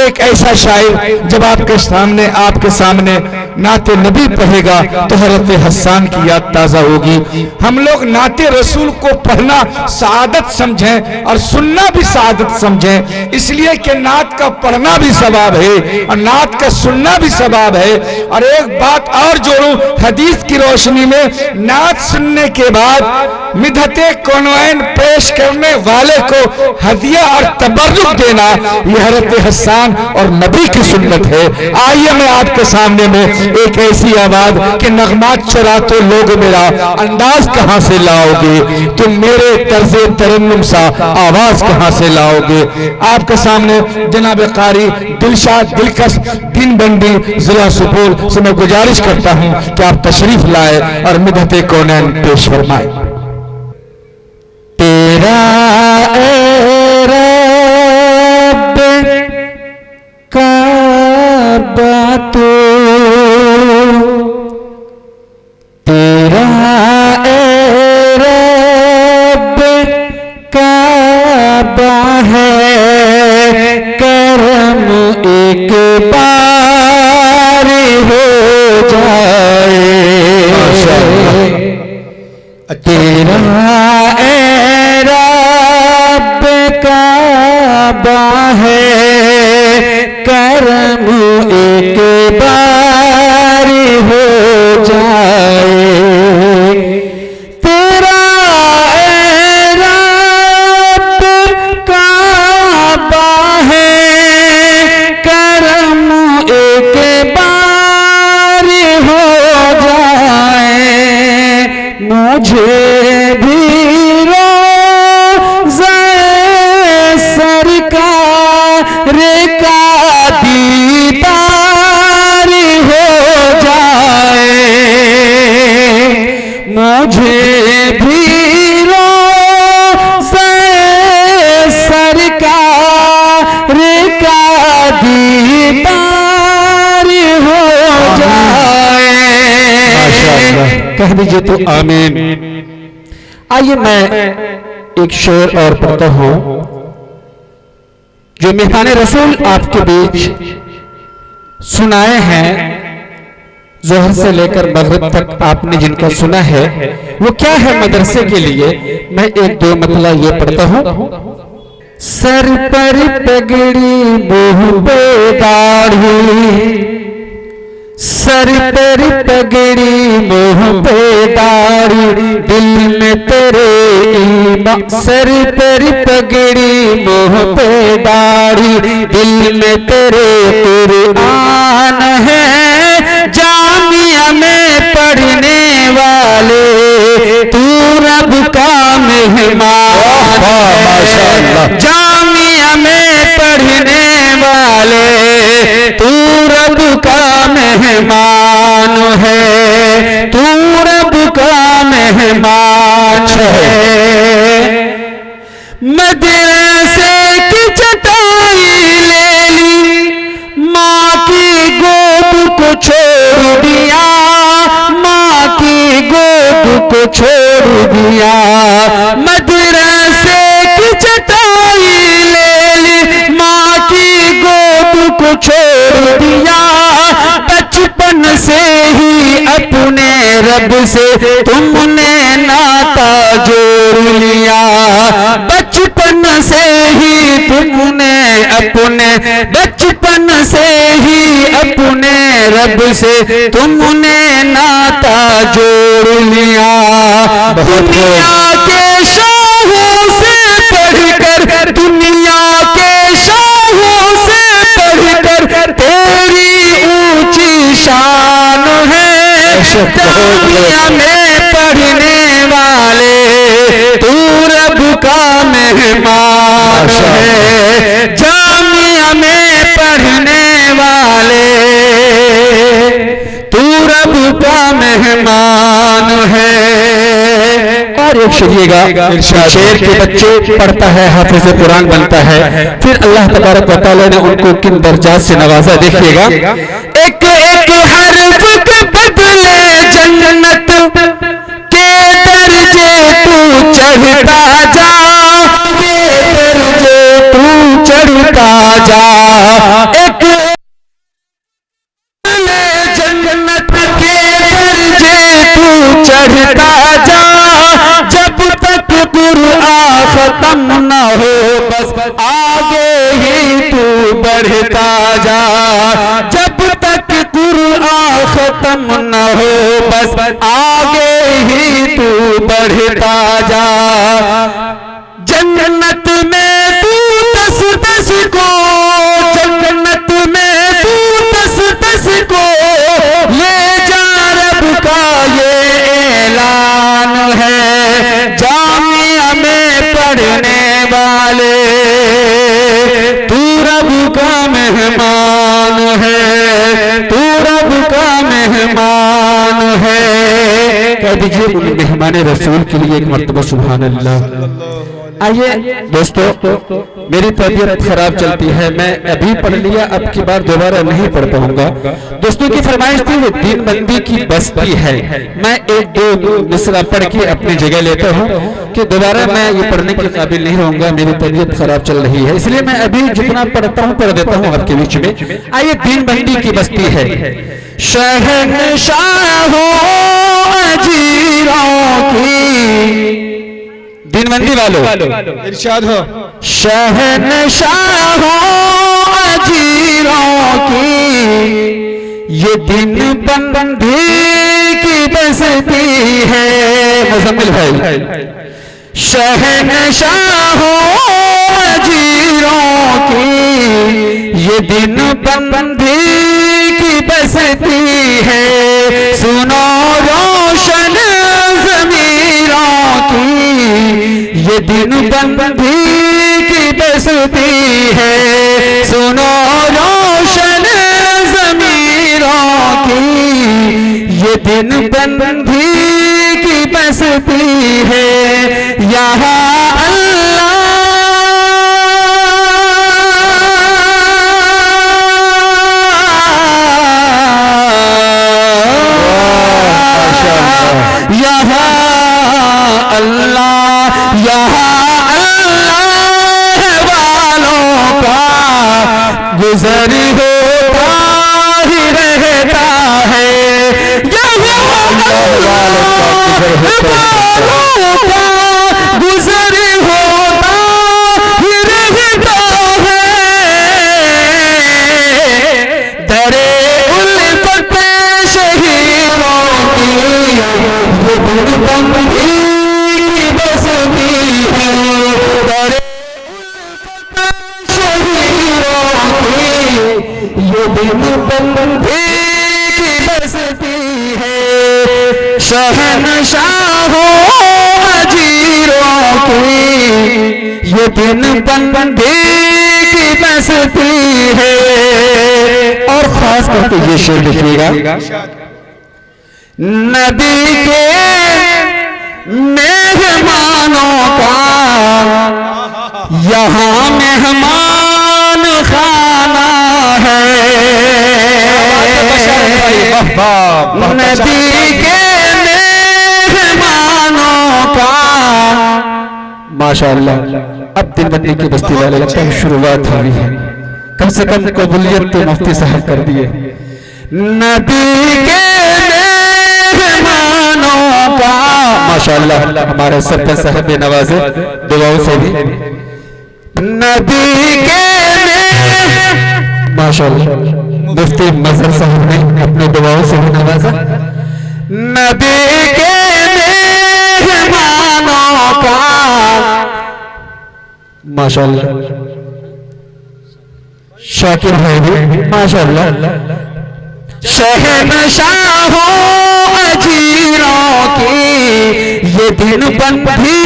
एक ऐसा शायर जब आपके सामने नाते नबी पढ़ेगा तो हज़रत हसन की याद ताज़ा होगी। हम लोग नाते रसूल को पढ़ना सआदत समझें और सुनना भी सआदत समझें, इसलिए कि नात का पढ़ना भी सवाब है और नात का सुनना भी सवाब है। और एक बात और जोड़ूं, हदीस की रोशनी में नात सुनने के बाद मिदहते कौनैन पेश करने वाले को हदिया और तबर्रुक देना, यह हज़रत हसन और नबी की सुन्नत है। आइए मैं आपके सामने में एक ऐसी आवाज कि नगमात चुरा तो लोग मेरा अंदाज कहां से लाओगे, तुम मेरे तर्ज़े तरन्नुम सा आवाज कहां से लाओगे। आपके सामने जनाब कारी दिलशाद दिलकश दिन बंदी जिला सुपौल से मैं गुजारिश करता हूं कि आप तशरीफ लाए और मिदहते कौनैन पेश फरमाए। तेरा रब काबा तो तेरा रब काबा है, करम एक बार हो जाए। तेरा रब काबा है, करम एक बार हो जाए। तेरा रब काबा है, करम एक बार हो जाए। मुझे भी सरकार का दीदार हो जाए। मुझे भी सरकार का दीदार हो जाए। कह दीजिए तो आमीन। आइए मैं एक शेर और पढ़ता हूं जो मेहमान रसूल आपके बीच सुनाए हैं। जोहर से लेकर मगरिब तक आपने जिनका सुना है वो क्या है मदरसे के लिए, मैं एक दो मतला ये पढ़ता हूं। सर पर पगड़ी मुंह पे दाढ़ी, सर पर पगड़ी मुंह पे दाढ़ी, दिल में तेरे ईमान। सर पर पगड़ी मुंह पे दाढ़ी, दिल में तेरे कुरान है। जामिया में पढ़ने वाले तू रब का मेहमान है। जामिया में पढ़ने वाले तू रब का मेहमान है, तू रब का मेहमान है। मदरसे की चटाई ले ली, माँ की गोद को छोड़ दिया, माँ की गोद को छोड़ दिया। मदरसे की चटाई ले ली, माँ की गोद को छोड़ दिया। बचपन से ही अपने रब से तुमने नाता जोड़ लिया। बचपन से ही तुमने अपने, बचपन से ही अपने रब से तुमने नाता जोड़ लिया। दुनिया के शाहों से पढ़कर, दुनिया के शाहों से पढ़कर तेरी ऊंची शान है। जामिया में पढ़ने वाले तू रब का मेहमान है। जामिया में पढ़ने वाले तू रब का मेहमान है। और एक सुनिएगा, शेर के बच्चे पढ़ता है, हाफिज़ कुरान बनता है, फिर अल्लाह तबारक व तआला ने उनको किन दर्जात से नवाजा। देखिएगा, एक एक हर्फ के बदले जन्नत के दर्जे तू चढ़ता जा, के दर्जे तू चढ़ता जा। आगे ही तू बढ़ता जा, जब तक कुरान खत्म न हो बस आगे ही तू बढ़ता जा। जन्नत में तू दस दस को, जन्नत में तू दस दस को ले जा, रब का ये ऐलान है। जामिया में पढ़ने वाले तू रब का मेहमान है, तू रब का मेहमान है। कह दीजिए उन मेहमान रसूल के लिए एक मर्तबा सुभान अल्लाह। आइए दोस्तों, मेरी तबीयत खराब चलती है, मैं अभी पढ़ लिया, अब की बार दोबारा नहीं पढ़ पाऊंगा। दोस्तों की फरमाइश थी, वो दीनबंदी की बस्ती है। मैं एक दो मिसरा पढ़ के अपनी जगह लेता हूँ कि दोबारा मैं ये पढ़ने के काबिल नहीं रहूंगा, मेरी तबीयत खराब चल रही है, इसलिए मैं अभी जितना पढ़ता हूँ पढ़ देता हूँ आपके बीच में। आइए, दीनबंदी की बस्ती है। शहंशाहों अजीरों की, दीनबंदी वालों इरशाद हो। शहंशाहों अजीरों की ये दीनबंदी की बस्ती है। मुज़म्मिल भाई, शहंशाहों अजीरों की ये दीनबंदी की बस्ती है। सुनो रोशन ज़मीरों की ये दीनबंदी की बस्ती है। सुनो रोशन ज़मीरों की ये दीनबंदी की बस्ती है। यहाँ गुजर होता ही रहता है। गुजर होता ही रहता है। दरे उल्फत शहीदों की ये दीनबंदी की बस्ती है। दरे ये दीनबंदी की बस्ती है। शहंशाहों अजीरों की ये दीनबंदी की बस्ती है। और खास करके ये शेर लिखिएगा, नबी के मेहमानों का यहाँ मेहमान खाना है। नबी के मेहमानों का माशाअल्लाह। अब दीनबंदी की बस्ती वाले लगता है शुरुआत हुई है, कम से कम कबूलियत तो मुफ्ती साहब कर दिए। नबी के मेहमानों का माशाअल्लाह, हमारे सरपंच साहब ने नवाजे दुआओं से भी। नबी के माशाअल्लाह मुफ्ती मजहर साहब ने अपने दुआओं से भी नवाजा। नबी के मेहमानों का माशाअल्लाह, शाकिर भाई भी माशाअल्लाह। शहंशाहों अजीरों की ये दीनबंदी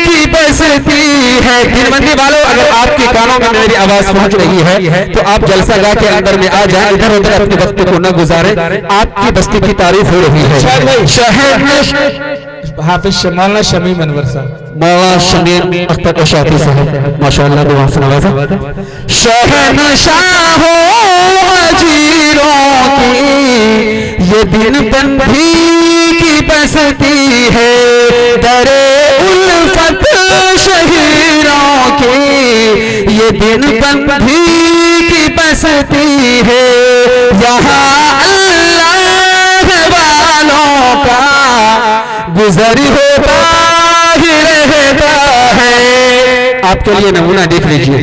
की बस्ती है। दीनबंदी वालों, अगर आपके कानों में मेरी आवाज पहुंच रही है तो आप जलसा गा के अंदर में आ जाएं, इधर उधर अपने वक्त को न गुजारें। आपकी बस्ती की तारीफ हो रही है। हाफिज मौलाना शमीम अनवर साहब, मौलाना शमीम अख्तर शाफी साहब माशाअल्लाह दुआ से नवाजा। शहंशाहों अजीरों की ये दीनबंदी की बस्ती है। दरे उल्फत शहीदों की ये दीनबंदी की बस्ती है। यहाँ अल्लाह वालों का गुजर होता ही रहता है। आपके लिए नमूना देख लीजिए।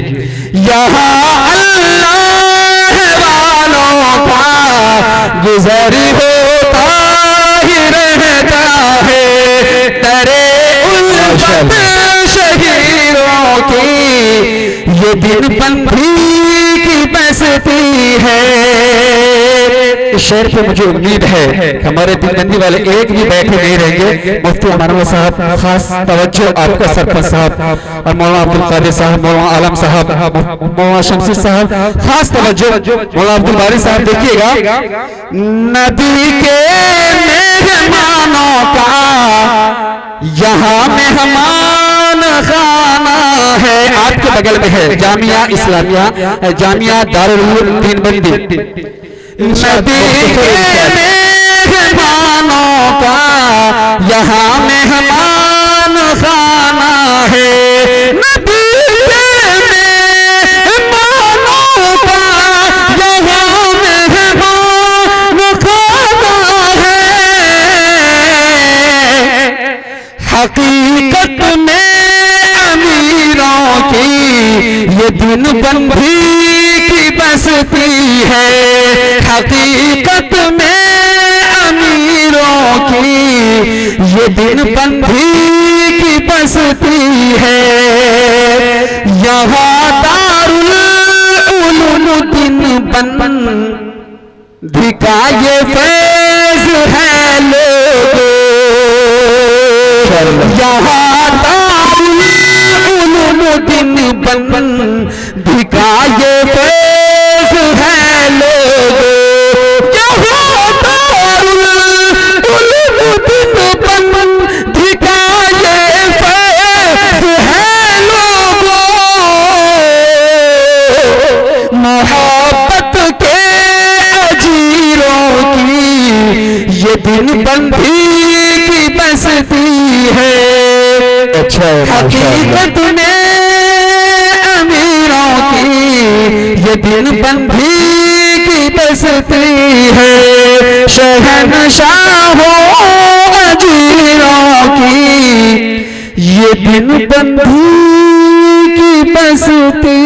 यहाँ अल्लाह वालों का गुजर होता ही रहता है, तेरे उल्फत शहीरों की ये दिन बंधी की बसती है। इस शेर पे मुझे उम्मीद है कि हमारे दिलबंदी वाले एक भी बैठे नहीं रहेंगे। मुफ्ती अमानुल्लाह साहब, खास तवज्जो आपका सरपंच साहब और मौलाना अब्दुल कादिर साहब, मौलाना आलम साहब, मौलाना शमसी साहब, खास तवज्जो मौलाना अब्दुल बारी साहब। देखिएगा, नबी के मेहमानों का यहाँ मेहमान खाना है। आपके बगल में है जामिया इस्लामिया, जामिया दारुल उलूम दीनबंदी। नबी के मेहमानों का यहाँ मेहमान खाना है, नबी के मेहमानों का यहाँ मेहमान खाना है। हकीकत में अमीरों की ये दिन बंधी की बसती है, हकीकत में अमीरों की ये दिन बंधी की बसती है। यहाँ दारुल उलूम दिन बंधी का ये फैज़ है लोगों, यहाँ दारुल उलूम दिन बंधी का ये फैज़ है लोगों, यहाँ दारुल उलूम दिन बंधी का ये फैज़ है लोगों। मोहब्बत के अजीरों की ये दिन बंधी की बसती है। अच्छा, हकीकत में अमीरों की ये दिन बंधी की बसती है, शहंशाहों अजीरों की ये दिन बंधी की बसती